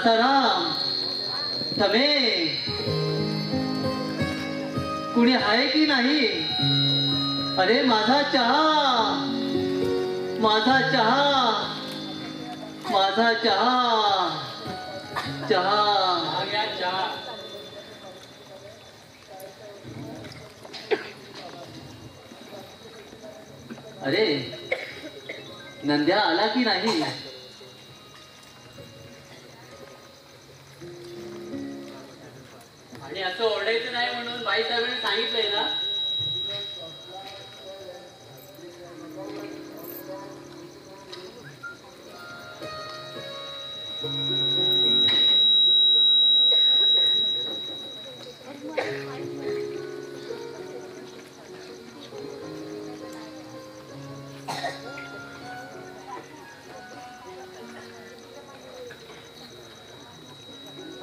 राम थमे कुणी आहे की नाही? अरे माझा चहा, माझा चहा, माझा चहा, चहा चहा. अरे नंद्या आला की नाही? आणि असं ओरडायचं नाही म्हणून बाईसाहेबांनी सांगितलंय ना.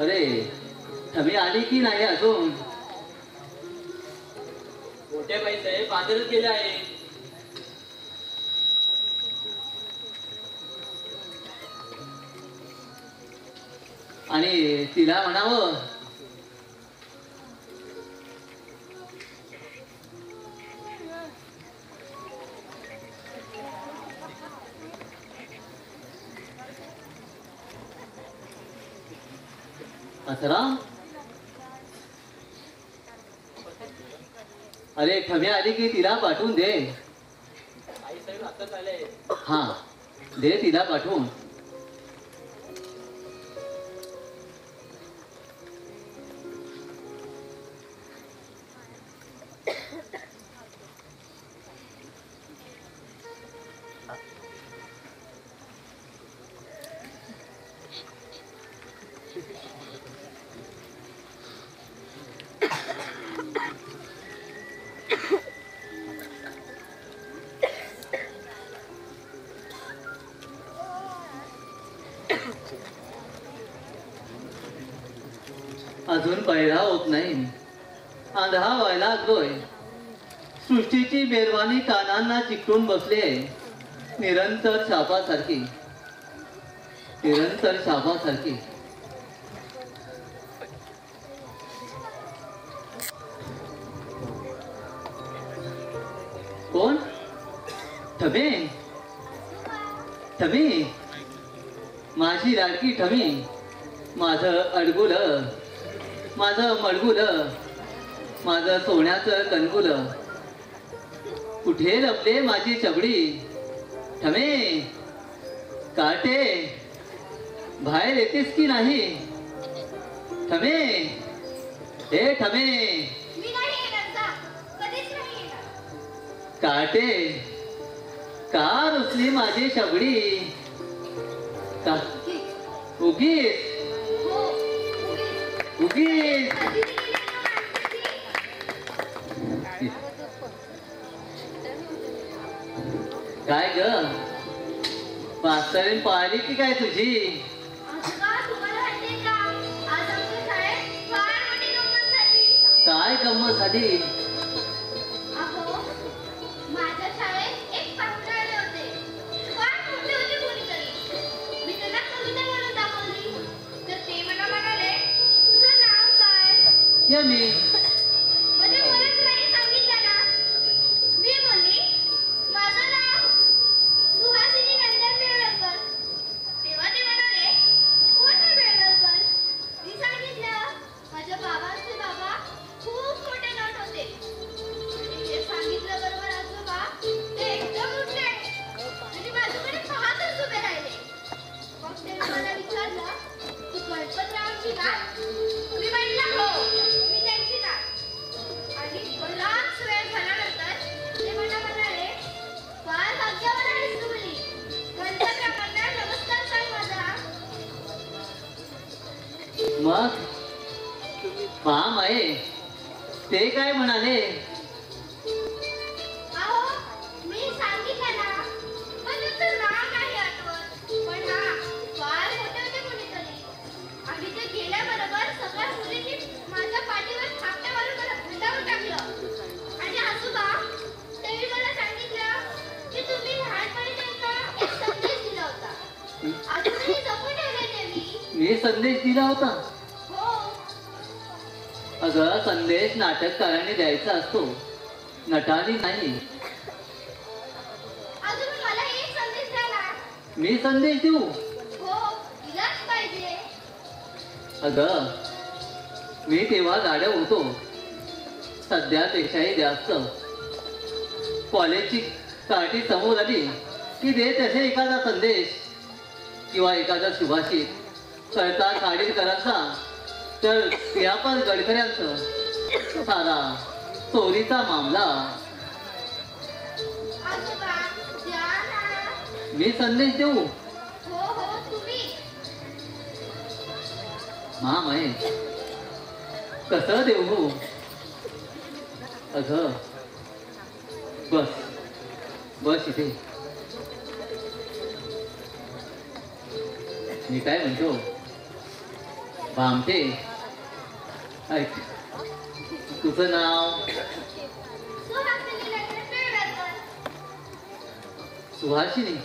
अरे थमी आली की नाही अजून? मोठे बाईसाहेब बाजारात गेले आहे. आणि तिला म्हणावं असराम. अरे थम्या आली की तिला पाठवून दे. बाईसाहेब हातात आले. हा दे तिला पाठवून. अजून पैरा होत नाही. आंधळा व्हायला लागलोय. सृष्टीची बेरवानी कानांना चिकटून बसले. निरंतर शापासारखी, निरंतर शापासारखी. कोण? ठमे, ठमे, माझी लाडकी ठमी, माझं अडगुल, माझं मडगुल, माझं सोन्याचं कणगुल. कुठे लपले माझी चबडी? ठमे काटे बाहेर येतेस की नाही? ठमे, हे ठमे, काटे का रुसली माझी शबडी? का उगीच उगीच काय ग पास्तरीन पाहिली की काय तुझी? काय गंमत झाली? मी मग पाम आहे ते काय म्हणाले? मी मी संदेश दिला होता. हो. अगं संदेश नाटककाराने द्यायचा असतो, नटाने नाही. अजून मला एक संदेश द्या ना. मी संदेश देऊ? हो, दिलाच पाहिजे. अगं मी तेव्हा गाड्या होतो, सध्यापेक्षाही जास्त. कॉलेजची कार्टी समोर आली की देत असे एखादा संदेश किंवा एखादा सुभाषित. सरकार खाडीलकरांचा तर व्यापार गडकऱ्यांचं, सारा चोरीचा मामला. आजोबा द्या ना. मी संदेश देऊ? हो हो, तुम्ही. महेश कसं देऊ हो? अगं बस बस इथे. मी काय म्हणतो, भामटे ऐक, तुझं नाव? सुहासिनी लग्न पेडकर. सुहासिनी?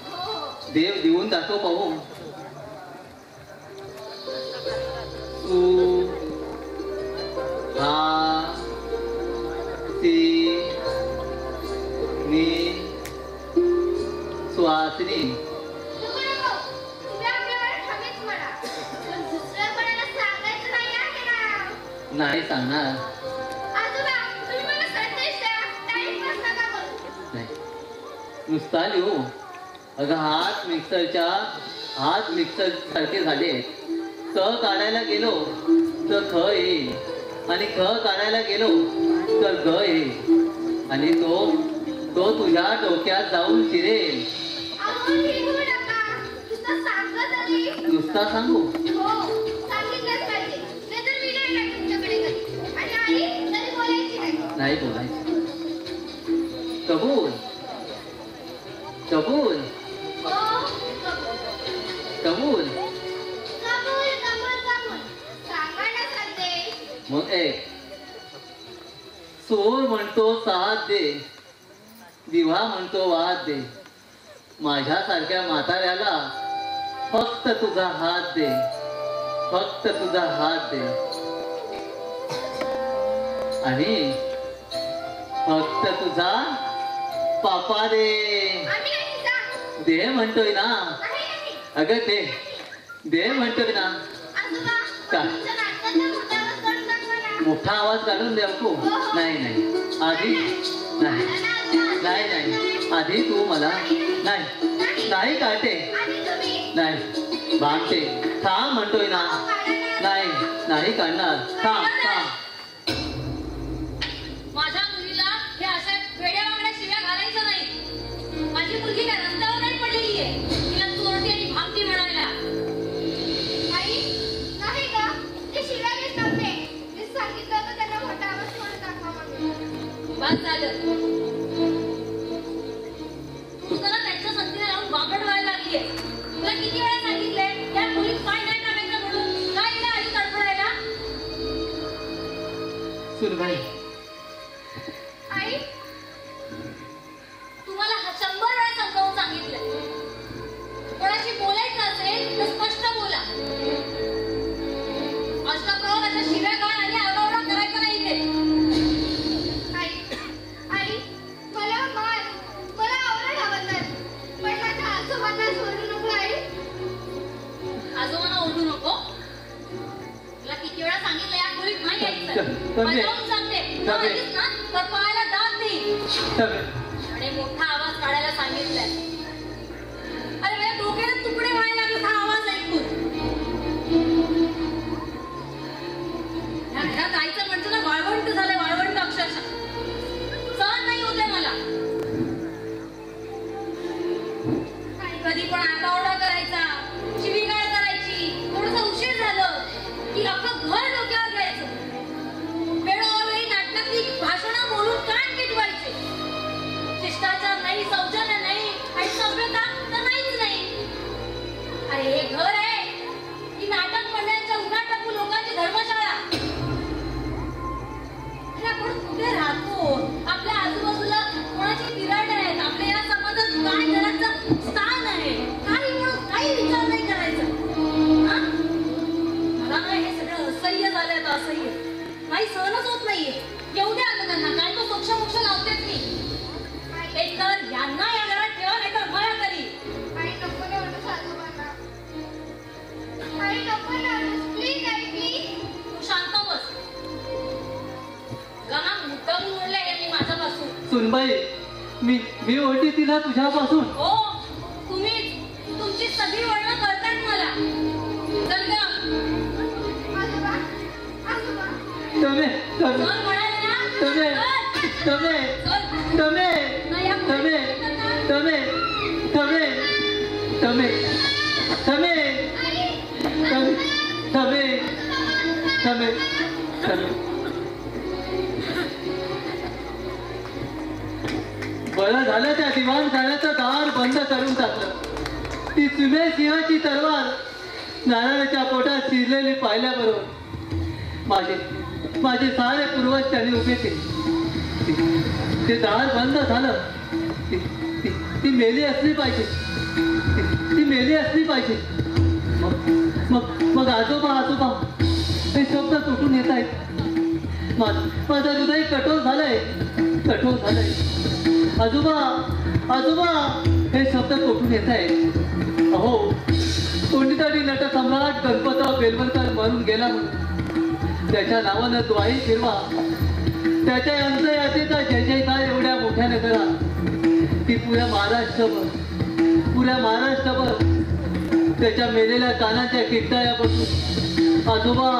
हो. देव देऊन दाखव पाहू. सुहासिनी. तुम्ही आपल्याला हमीच म्हणा, पण दुसऱ्या कोणाला सांगायचं नाही आहे ना. नाही सांगणार. आजोबा तुम्ही मला संदेश द्या, टाइमपास नका करू. नाही, नुसता लिहू. अगं हात मिक्सर सारखे झाले. क काढायला गेलो तर ख येईल आणि ख काढायला गेलो तर ग येईल आणि तो तुझ्या डोक्यात जाऊन शिरेल. अहो लिहू नका, नुसतं सांगा तरी. नुसता सांगू? हो, सांगितलंच पाहिजे. नाहीतर मी नाही येणार तुमच्याकडे कधी. आणि आई तरी बोलायची नाही. नाही बोलायचं. कबूल? कबूल? हो, कबूल. कबूल? कबूल, कबूल, कबूल. सांगा ना संदेश. मग एक सूर म्हणतो साथ दे, दिवा म्हणतो वाद दे. माझ्यासारख्या म्हाताऱ्याला फक्त तुझा हात दे, फक्त तुझा हात दे. आणि फक्त तुझा पापा दे. आम्ही नाही जा. दे म्हणतोय ना. नाही, नाही. अगं दे म्हणतोय ना. आजोबा, का? तुमच्या नाटकात ना मोठा आवाज करून दाखवा ना. मोठा आवाज काढून द्या को? नाही आधी नाही नाही नाही आधी तू मला नाही नाही काढते. आणि तुम्ही नाही भामटे थांब म्हणतोय ना. नाही काढणार. थांब. माझ्या मुलीला हे अशा वेड्या वागड्या शिव्या घालायचं नाही. माझी मुलगी काय रस्त्यावर नाही पडलेली आहे तिला चोरटी आणि भामटी म्हणायला. आई नाही का, ते शिव्या घेत नव्हते. मी सांगितलं होतं त्यांना मोठा आवाज करून दाखवा म्हणून. बस झालं. तू त्याला त्यांच्या संगतीला लावून बांगड व्हायला लागलीये. तुला किती वेळा सांगितलंय त्या मुलीत काय नाही टाकायचं म्हणून. काय हिला आई तडफडायला? सुनबाई आई तुम्हाला 100 वेळा समजावून सांगितलंय. कोणाशी बोलायचं असेल तर स्पष्ट बोला. अष्टप्रवाह त्याच्या शिव्या काढ आणि आरडाओरडा करायचा नाही इथे. आई मला मार, मला आवडत आवडतात, पण माझ्या आजोबांना सोडू नको. आई आजोबांना ओरडू नको. तुला किती वेळा सांगितलं या खोलीत नाही यायचं. तबे. जाऊन सांगते. तू आलीस ना तर पायाला दाब देईल. आणि मोठा आवाज काढायला सांगितलाय. अरे माझ्या डोक्याला तुकडे व्हायला लागले हा आवाज ऐकून. ह्या घरात जायचं म्हणजे ना वाळवंट झालंय, वाळवंट अक्षरशः. सहन नाही होते मला. कधी पण आरडाओरडा करायचा, शिवीगाळ करायची. थोडंसं उशीर झालं की अख्खं घर डोक्यावर घ्यायचं. वेळोवेळी नाटकातली भाषणं बोलून कान पिटवायचे. शिष्टाचार नाही, सौजन्य नाही आणि काही सहनच होत नाहीये. येऊ द्या आता त्यांना, काय तो मोक्ष मोक्ष लावतेच मी. एक तर यांना या घरात ठेवा, नाही तर मला तरी. आई नको ना ओरडूस आजोबांना. आई नको ना ओरडूस. Please I please. तू शांत बस. गणा मुद्दाम ओढले यांनी माझ्यापासून. सुनबाई, मी ओढली तिला तुझ्यापासून. हो, तुम्हीच. तुमची सगळी वळणं कळतात मला. चल ग. आजोबा आजोबा. तमे चल म्हणाले ना. तमे तमे चल. तमे नाही या तमे तमे तमे तमे तमे तमे तमे तमे. बरं झालं त्या दिवाणखान्याचं दार बंद करून टाकलं. ती सुमे सिंहाची तलवार नारायणाच्या पोटात शिरलेली पाहिल्याबरोबर माझे सारे पूर्वज त्यांनी उभे केले. ते दार बंद झालं. ती मेली असली पाहिजे. ती मेली असली पाहिजे. मग आजोबा हे शब्द तुटून येत आहेत. माझं हृदय कठोर झालंय. आजोबा हे शब्द कुठून येत आहेत. अहो, कोणीतरी नटसम्राट गणपतराव बेलवलकर मरून गेला म्हणून त्याच्या नावानं द्वाही फिरवा. त्याच्या अंतयातेचा जय जयकार एवढ्या मोठ्याने करा की पुऱ्या महाराष्ट्रभर त्याच्या मेलेल्या कानाच्या किट्टायापासून आजोबा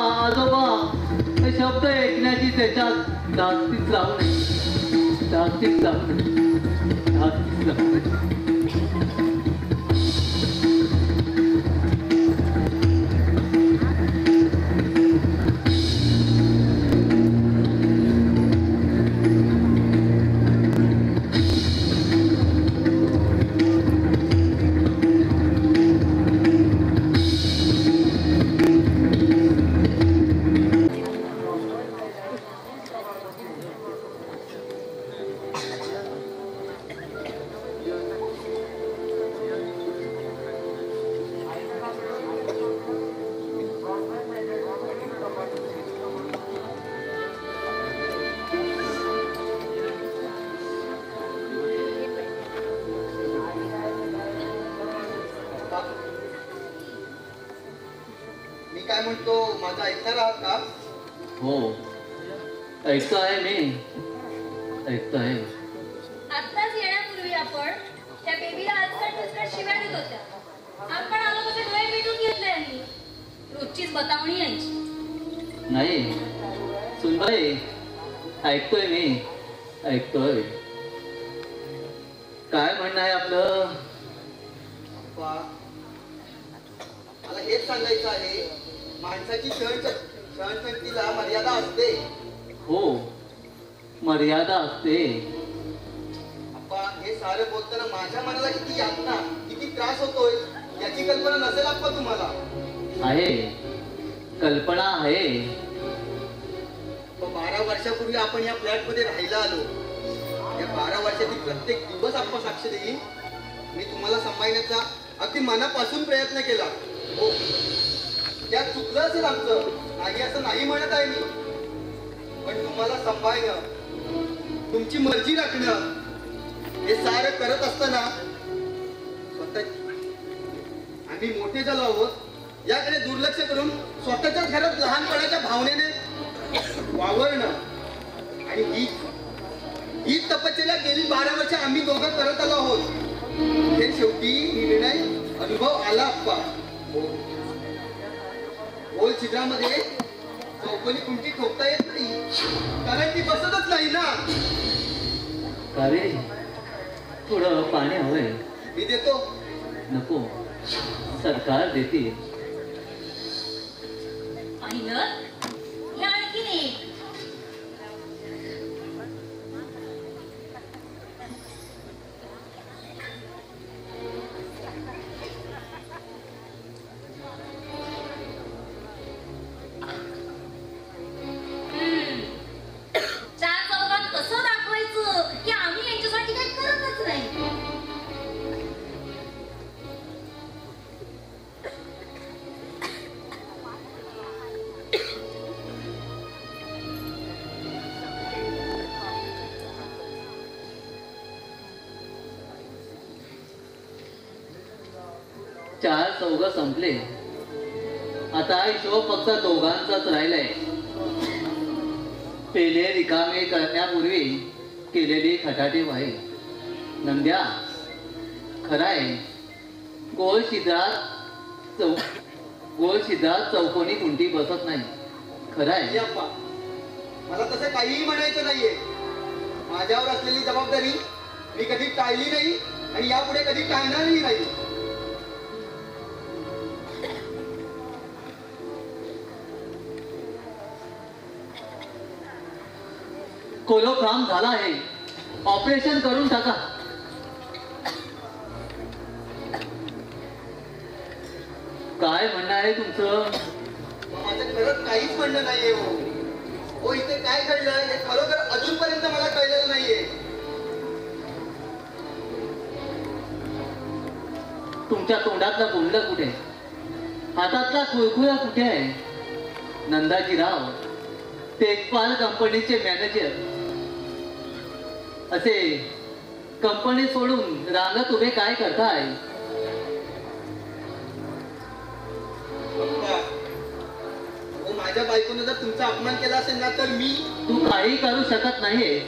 हे शब्द ऐकण्याची त्याच्यात धास्तीच लावू नये. काय म्हणतो, माझा ऐकणार आहात का? हो, ऐकतो आहे मी. ऐकतो आहे. आत्ताच येण्यापूर्वी आपण त्या बेबीला आजकाल शिव्या देत होत्या. आपण आलो तसे डोळे मिटून घेतले यांनी. रोजचीच बतावणी यांची. नाही सुनबाई, ऐकतोय मी. ऐकतोय. काय म्हणणं आहे आपलं? मला हेच सांगायचं आहे, माणसाची सहनशक्तीला मर्यादा असते. हो, मर्यादा असते. अप्पा, हे सारं बोलताना माझ्या मनाला किती यातना, किती त्रास होतोय याची कल्पना नसेल अप्पा तुम्हाला. आहे, कल्पना आहे. 12 वर्षापूर्वी आपण या फ्लॅट मध्ये राहायला आलो. या 12 वर्षातील प्रत्येक दिवस अप्पा साक्ष देईन. मी तुम्हाला सांभाळण्याचा अगदी मनापासून प्रयत्न केला. हो, त्यात चुकलं असेल आमचं, नाही असं नाही म्हणत आहे मी. पण तुम्हाला सांभाळणं, तुमची मर्जी राखणं, हे सारं करत असताना स्वतः आम्ही मोठे झालो आहोत याकडे दुर्लक्ष करून स्वतःच्याच घरात लहानपणाच्या भावनेने वावरणं. आणि ही तपश्चर्या गेली 12 वर्ष आम्ही दोघं करत आलो आहोत. हे शेवटी निर्णय अनुभव आला अप्पा. गोल छिद्रामध्ये चौकोनी कुंटी ठोकता येत नाही, कारण ती बसतच नाही ना. अरे, थोडं पाणी हवंय. मी देतो. नको, सरकार देतील. पाहिलं, हे आणखीन एक. 4 चौघ संपले. आता हिशोब फक्त दोघांचाच राहिलाय. पेले रिकामे करण्यापूर्वी केलेली खटाटे वाई. नंद्या, खराय गोल छिद्रात चौकोनी कुंटी बसत नाही. खराय हे अप्पा, मला तसं काहीही म्हणायचं नाहीये. माझ्यावर असलेली जबाबदारी मी कधी टाळली नाही आणि यापुढे कधी टाळणारही नाही. कोलोकाम झाला आहे. ऑपरेशन करून टाका. काय म्हणणं आहे तुमचं? माझं खरंच काहीच म्हणणं नाहीये. हो इथे काय घडलं हे खरोखर अजूनपर्यंत मला कळलेलं नाहीये. तुमच्या तोंडातला बोललं कुठे? हातातला खुळखुळा कुठे आहे? नंदाजीराव तेजपाल कंपनीचे मॅनेजर असे कंपनी सोडून रांगत उभे काय करताय? अप्पा, हो माझ्या बायकोने जर तुमचा अपमान केला असेल ना तर मी तू काही करू शकत नाहीये.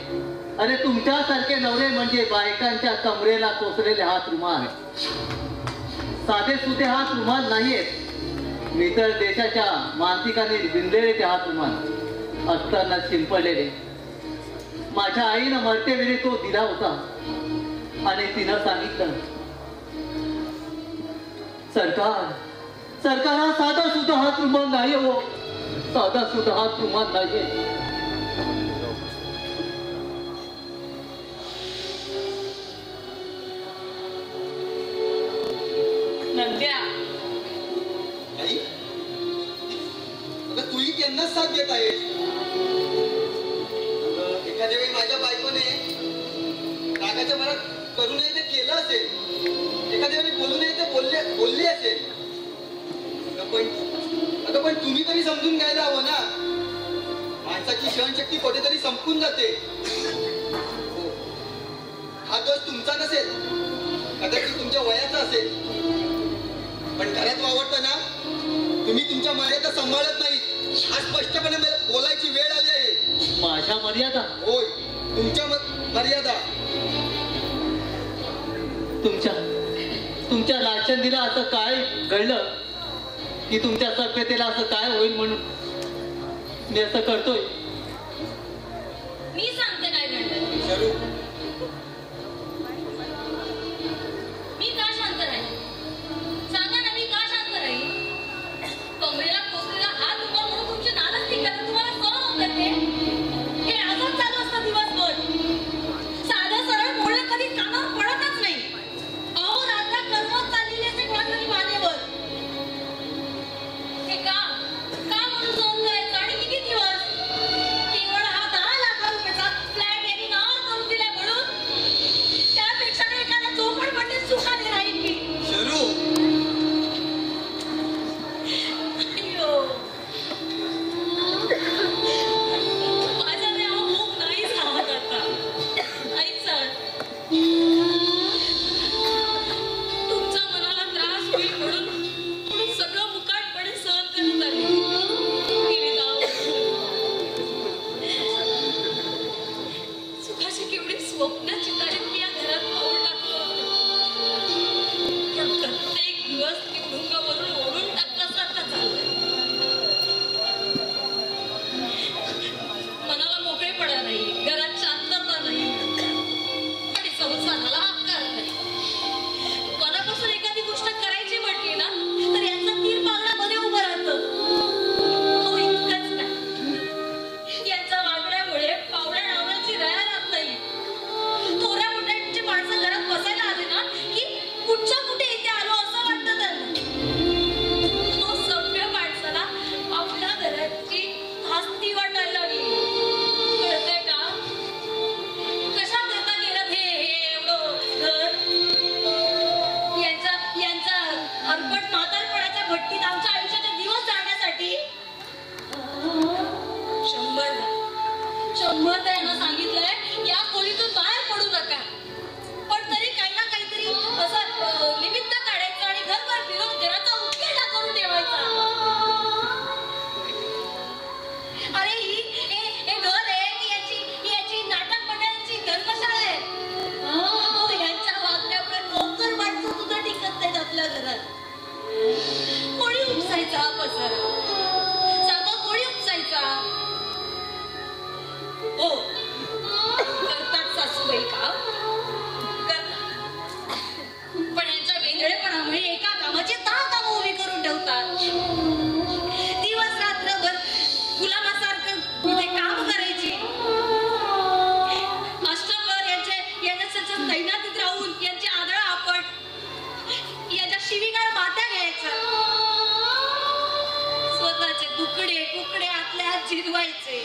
अरे तुमच्यासारखे नवरे म्हणजे बायकांच्या कमरेला टोचलेले हात रुमाल. साधे सुधे हात रुमाल नाहीयेत. मी तर देशाच्या मानसिकाने विंधलेले ते हात रुमाल असताना शिंपडलेले. माझ्या आईनं मरतेवेळी तो दिला होता आणि तिनं सांगितलं, सरकार हा साधा सुद्धा हात रुमाल नाही हो. साधा सुद्धा हात रुमाल नाहीये. नंद्या, आई, अगं तूही त्यांनाच साथ देत आहे. एखाद्या वेळी माझ्या बायकोने रागाच्या भरात करू नये ते केलं असेल. एखाद्या वेळी बोलू नये ते बोलले असेल. पण तुम्ही तरी समजून घ्यायला हवं ना. माणसाची सहनशक्ती कुठेतरी संपून जाते. हो, हा दोष तुमचा नसेल, कदाचित तुमच्या वयाचा असेल. पण घरात वावरताना तुम्ही तुमच्या मर्यादा सांभाळत नाही. आज स्पष्टपणे बोलायची वेळ आली आहे. माझ्या मर्यादा? होय, तुमच्या मर्यादा. तुमच्या लाचंदीला असं काय घडलं की तुमच्या सभ्यतेला असं काय होईल म्हणून मी असं करतोय? मी सांगते काय घडलं. शरू, मी का शांत राहील? सांगा ना, मी का शांत राहील? कमरेला टोचलेला हात उभा म्हणून तुमची नाराजगी करा तुम्हाला सहन होत ते? हे असंच चालू असतं दिवसभर. साधं सरळ बोलणं कधी कानावर पडतच नाही. अहो रात्र कर्मच चाललेली असते कोणातरी मानेवर. हे का म्हणून सहन करायचं आणि किती दिवस? केवळ हा 10 लाख रुपयाचा फ्लॅट यांनी नावावर करून दिलाय म्हणून त्यापेक्षा एखाद्या चौपडपट्टीत सुखाने राहील की. शरू, अय्यो. जिरवायचे.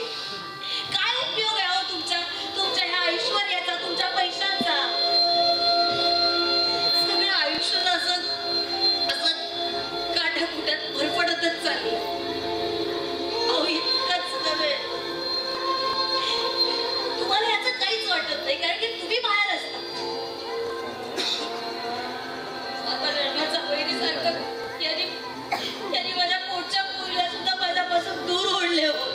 काय उपयोग आहे हो तुमच्या तुमच्या ह्या ऐश्वर्याचा, तुमच्या पैशांचा? सगळं आयुष्य असं असं काठाकुट्यात भरपडतच चालले. अहो इतकंच नव्हे, तुम्हाला याचं काहीच वाटत नाही कारण की तुम्ही बाहेर असता. आता जन्माचा बहिणीसारखं यांनी माझ्या पोटच्या पोरीला सुद्धा माझ्यापासून दूर ओढले हो.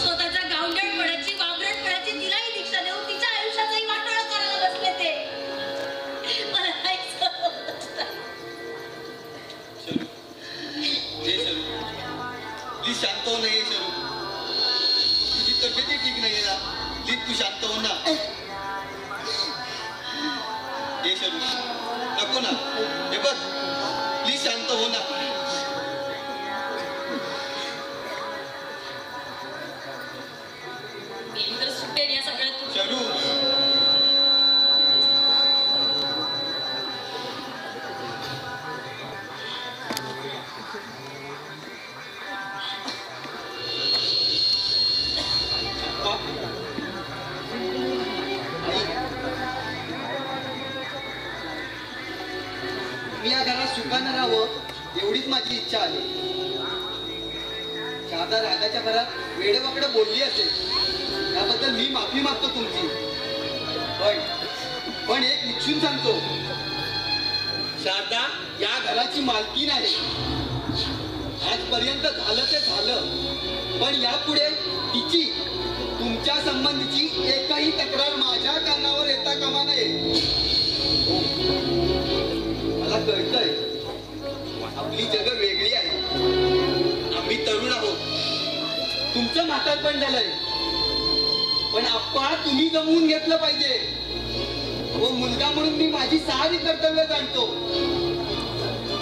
स्वतःच्या गावंढळपणाची, वावरटपणाची तिलाही दीक्षा देऊन तिच्या आयुष्याचाही वाटोळा करायला बसले ते. मला काहीच कळत नाही. शरू, हे शरू, प्लीज शांत हो. नाही शरू, तुझी तब्येतही ठीक नाहीये ना. प्लीज तू शांत हो ना. हे शरू, नको ना. हे बघ, प्लीज शांत हो ना. मी तर सुटेल या सगळ्यात. शरू, मी या घरात सुखानं राहावं एवढीच माझी इच्छा आहे. शारदा रागाच्या घरात वेडेवाकडे बोलली असेल, त्याबद्दल मी माफी मागतो तुमची. पण एक निक्षून सांगतो, शारदा या घराची मालकीण आहे. आजपर्यंत झालं ते झालं, पण यापुढे तिची तुमच्या संबंधीची एकही तक्रार माझ्या कानावर येता कामा नये. मला कळतंय आपली जगं वेगळी आहे. आम्ही तरुण आहोत, तुमचं म्हातारपण झालंय. पण आप्पा तुम्ही जमवून घेतलं पाहिजे. व मुलगा म्हणून मी माझी सारी कर्तव्य जाणतो.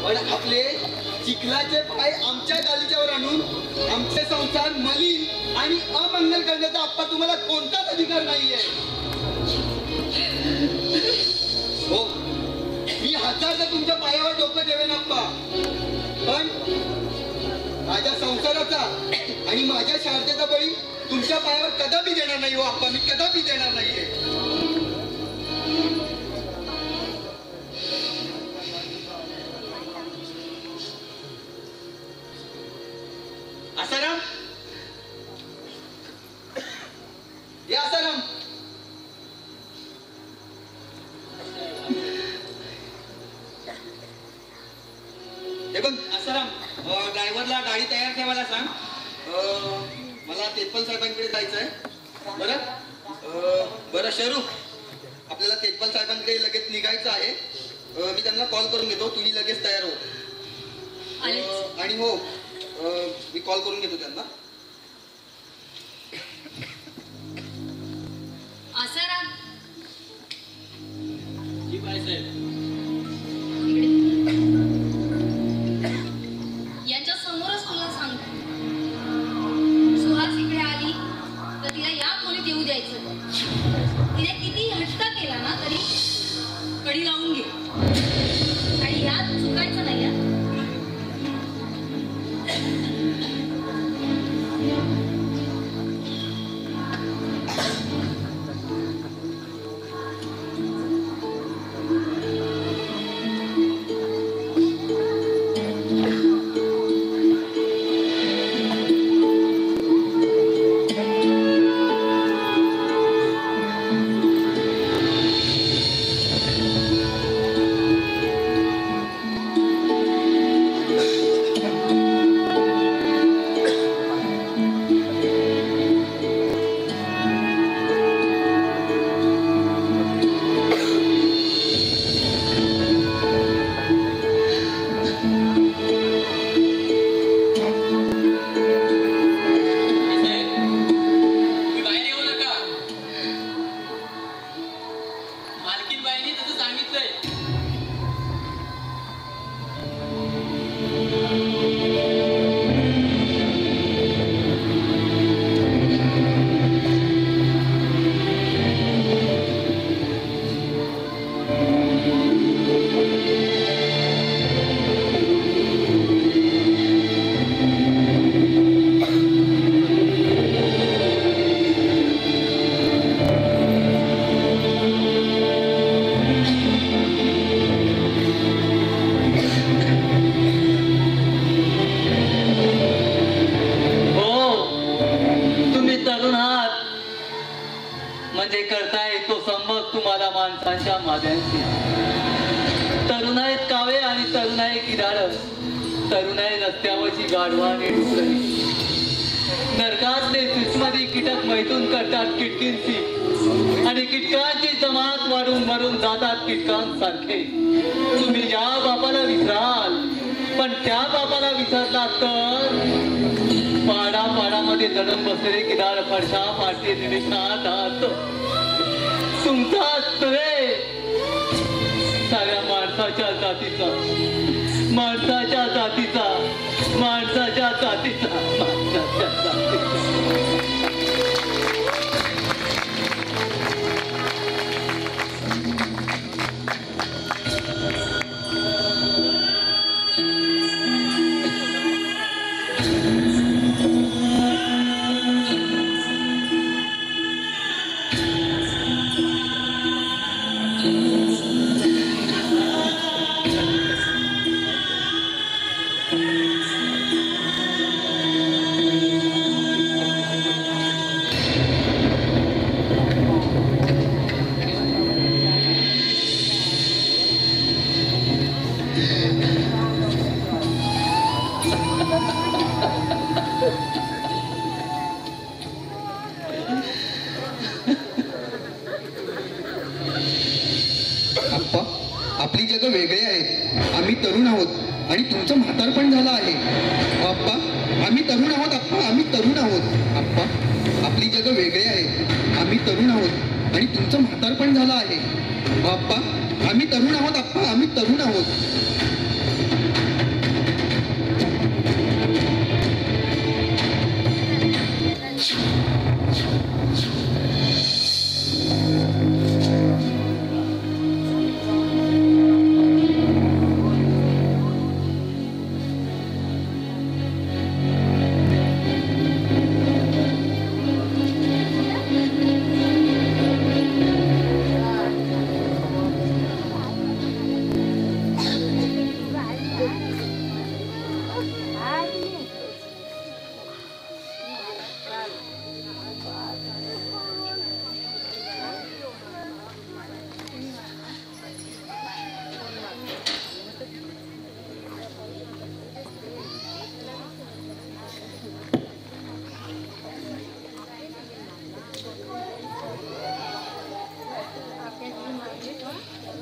पण आपले चिखलाचे पाय आमच्या गालीच्यावर आणून आमचे संसार मलिन आणि अमंगल करण्याचा आप्पा तुम्हाला कोणताच अधिकार नाहीये. हो, मी हजारदा तुमच्या पायावर डोकं ठेवेन आप्पा, पण माझ्या संसाराचा आणि माझ्या शारदेचा बळी तुमच्या पायावर कदापि देणार नाही हो आप्पा. मी कदापि देणार नाहीये. आसाराम, हे आसाराम, हे बघ आसाराम, ड्रायव्हरला गाडी तयार ठेवायला सांग. मला तेजपाल साहेबांकडे जायचंय. बरं शरू, आपल्याला तेजपाल साहेबांकडे लगेच निघायचं आहे. मी त्यांना कॉल करून घेतो, तुम्ही लगेच तयार हो. आणि हो, मी कॉल करून घेतो त्यांना. आसाराम, जी बाईसाहेब. यांच्या समोरच तुला सांगतो, सुहास इकडे आली तर तिला या खोलीत येऊ द्यायचं. तिने किती हट्ट केला ना तरी कडी लावून घे आणि यात चुकायचं नाही. माणसांच्या माद्यांची. तरुण आहेत कावे आणि तरुण आहे किराड, तरुण आहे रस्त्यावरची गाढवा आणि डुकरं. नरकातले सुषमधी कीटक मैथून करतात किटकींची आणि कीटकांची जमात वाढून मरून जातात कीटकांसारखे. तुम्ही या बापाला विसराल, पण त्या बापाला विसरला तर पाडा पाडामध्ये दडून बसलेले किडाळ फडशा पाठी निमिषात तुमचा रे साऱ्या माणसाच्या जातीचा माणसाच्या जातीचा माणसाच्या जातीचा माणसाच्या जातीचा. आपली जग वेगळे आहेत. आम्ही तरुण आहोत आणि तुमचं म्हातारपण झालं आहे. आप्पा आम्ही तरुण आहोत. आप्पा आम्ही तरुण आहोत. आप्पा आपली जग वेगळे आहेत. आम्ही तरुण आहोत आणि तुमचं म्हातारपण झालं आहे. आप्पा आम्ही तरुण आहोत. आप्पा आम्ही तरुण आहोत.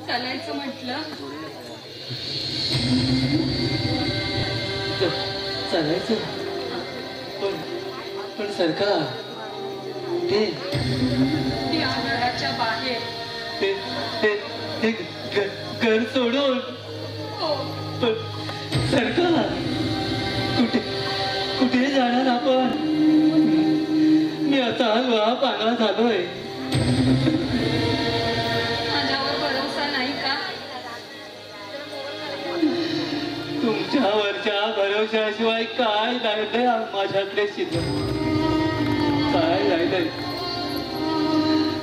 चालायचं म्हटलं चालायचं पण सरकार ते घराच्या बाहेर ते घर सोडून हो पण सरकार कुठे जाणार आपण? मी आता हलवा पांगळा झालोय. माझ्यावर भरोसा नाही का? तुमच्यावरच्या भरोशाशिवाय काय राहिलंय माझ्याकडे शिल्लक? काय राहिलंय?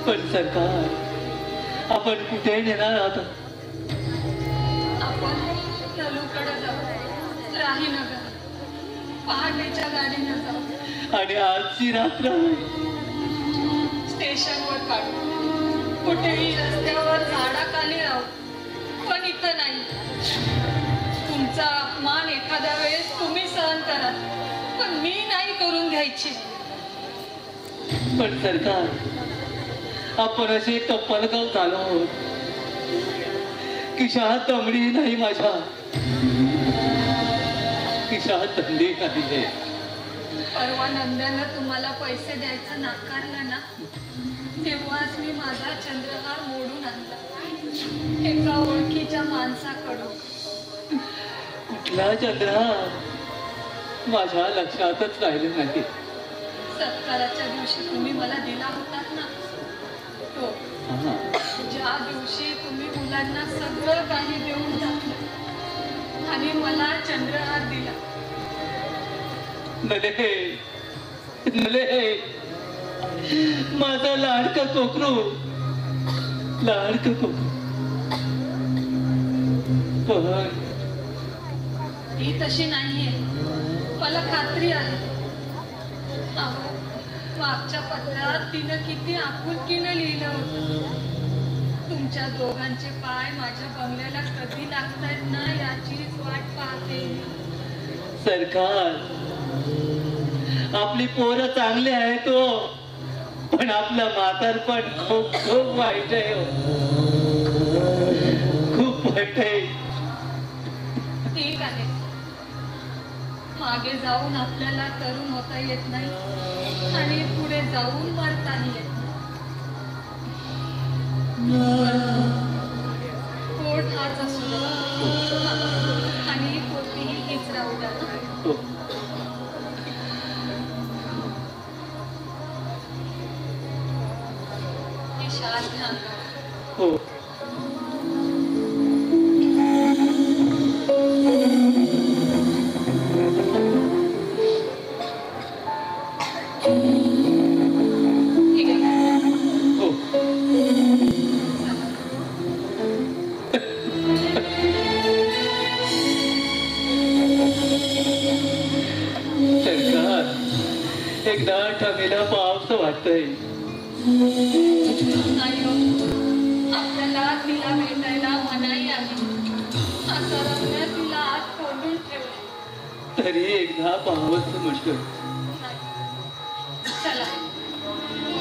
पण सरकार आपण कुठे नेणार आहात? आपण ललूकडे जाऊ, राहीनगर पहाटेच्या गाडीनं जाऊ आणि आजची रात्र स्टेशनवर काढू. कुठेही रस्त्यावर झाडाखाली राहू, पण इथं नाही. तुमचा अपमान एखाद्या वेळेस तुम्ही सहन करा, पण मी नाही करून घ्यायची. पण सरकार आपण असे कप्पलगाव झालो आहोत. किशात दमडी नाही माझ्या, किशात दमडी नाही. परवा नंद्यानं तुम्हाला पैसे द्यायचं नाकारलं ना, तेव्हाच मी माझा चंद्रहार मोडून आणला एका ओळखीच्या माणसाकडून. कुठला चंद्रहार माझ्या लक्षातच राहिलं नाही. सत्काराच्या दिवशी तुम्ही मला दिला होतात ना तो, ज्या दिवशी तुम्ही मुलांना सगळं काही देऊन टाकलं आणि मला चंद्रहार दिला. नले माझा लाडका कोकरू, लाडका कोकरू. पण ती तशी नाहीये, मला खात्री आहे. अहो, मागच्या पत्रात तिनं किती आपुलकीनं लिहिलं होतं. तुमच्या दोघांचे पाय माझ्या बंगल्याला कधी लागतायत ना याचीच वाट पाहते सरकार, आपली पोरं चांगली आहे तो, पण आपलं म्हातारपण खूप खूप वाईट आहे हो. खूप वाईट आहे. ठीक आहे, मागे जाऊन आपल्याला तरुण होता येत नाही आणि पुढे जाऊन मरताही येत नाही. पोट हाच असू द्या आणि पोटीही हीच राहू द्या. हो. हे शाळा ध्यान हो. ठीक आहे. हो. सरकार, एकदा ठमेला पावस वाटतंय. नाही हो, आपल्याला तिला भेटायला मनाई आहे. आता रमण्या तिला आत कोंडून ठेवले. तरी एकदा पाहावंच म्हटलं. नाही. चला,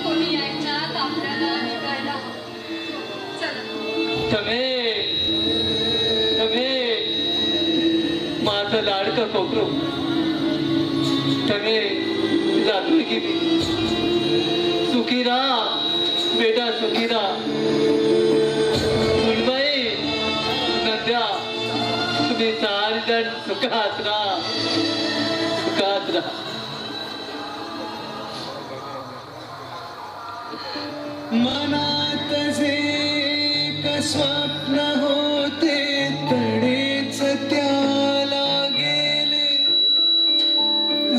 कोणी यायच्यात आपल्याला निघायला हवं. चला. ठमे, ठमे, माझं लाडकं कोकरू. ठमे, जातोय की मी. सुखी राहा बेटा, सुखी राहा. मुंबई, नद्या, तुम्ही सारेजण सुखात राहा, सुखात राहा. मनात जे एक स्वप्न होते तडेच त्याला गेले,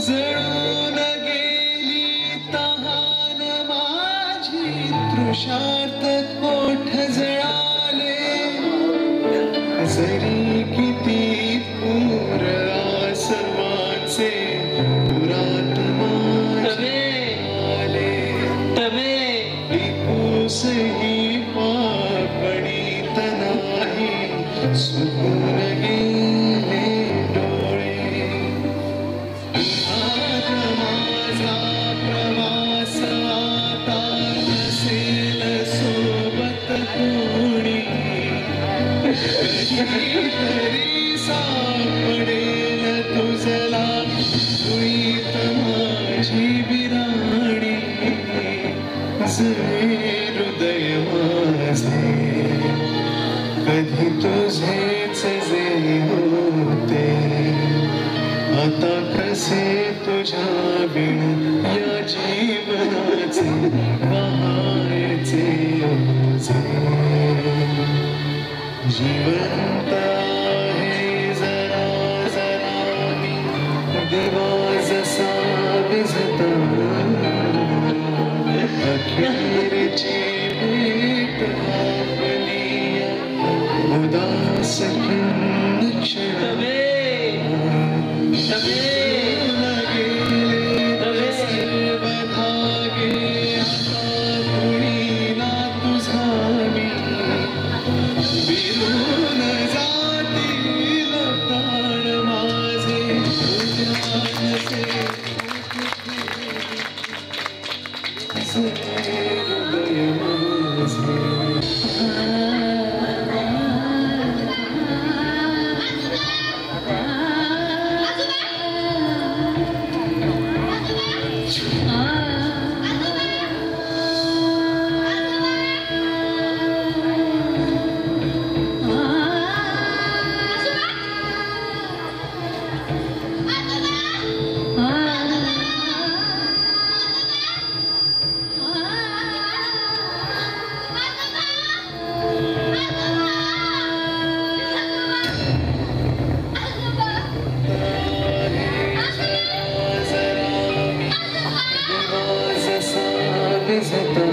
जळून गेली तहान माझी, तृषार्त ओठ जळाले. जरी किती पूर आसमानचे पुरात माझे आले, सही पापणीत नाही, सुकून गेले डोळे. माझा प्रवास आता नसेल सोबत कोणी, कधीतरी सापडेल तुझला तुईत माझी बिराणी. हृदय माझे कधी तुझेच जे होते, आता कसे तुझ्या बिन या जीवनाचे पहायचे ओझे. जिवंत आहे जरा जरा मी, दिवा जसा विझता, अखेरची भेट आपली उदास क्षण. गेले सर्व धागे आता कुणीला तुझा मी, बिरून जातील प्राण माझे तुझ्याचे. हृदय जसा विझता,